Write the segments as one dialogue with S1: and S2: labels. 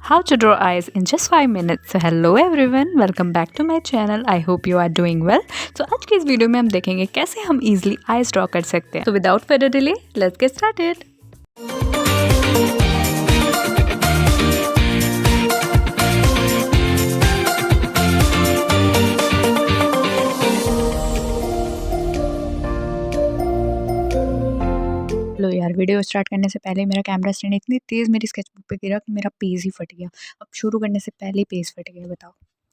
S1: how to draw eyes in just 5 minutes. So hello everyone, welcome back to my channel. I hope you are doing well. So आज की इस video में हम देखेंगे कैसे हम easily eyes draw कर सकते हैं. So without further delay, let's get started. लो यार, वीडियो स्टार्ट करने से पहले मेरा कैमरा स्टैंड इतनी तेज़ मेरी स्केचबुक पे गिरा कि मेरा पेज ही फट गया. अब शुरू करने से पहले ही पेज फट गया, बताओ.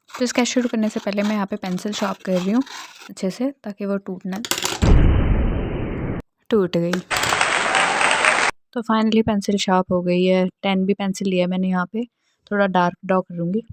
S1: तो स्केच शुरू करने से पहले मैं यहाँ पे पेंसिल शार्प कर रही हूँ अच्छे से, ताकि वो टूट गई. तो फाइनली पेंसिल शार्प हो गई है. 10 भी पेंसिल लिया मैंने. यहाँ पे थोड़ा डार्क ड्रॉ करूँगी.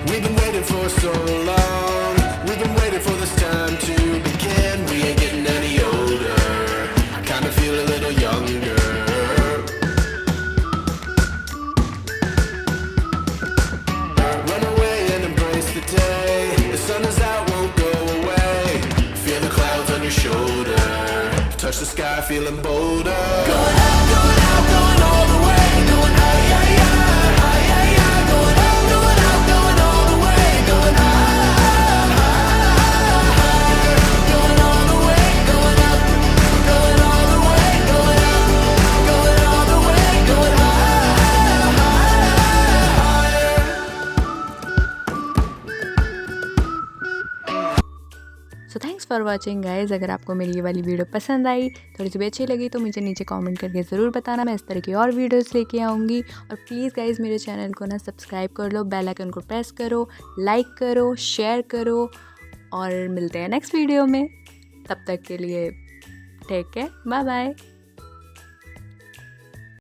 S2: We've been waiting for so long. We've been waiting for this time to begin. We ain't getting any older. I kinda feel a little younger. Run away and embrace the day. The sun is out, won't go away. Feel the clouds on your shoulder. Touch the sky, feeling bolder. Going out, going out, going all the way. Going high, high, high, high, high, high. Going out, going out, going all the way. Going high, high, high. Going all the way, going up. Going all the way, going up. Going all the way, going high, high, higher.
S1: So thanks for watching guys. अगर आपको मेरी ये वाली video पसंद आई, थोड़ी सी भी अच्छी लगी, तो मुझे नीचे कमेंट करके ज़रूर बताना. मैं इस तरह की और वीडियोस लेके आऊँगी. और प्लीज़ गाइज मेरे चैनल को ना सब्सक्राइब कर लो, बेल आइकन को प्रेस करो, लाइक करो, शेयर करो. और मिलते हैं नेक्स्ट वीडियो में. तब तक के लिए टेक केयर, बाय बाय.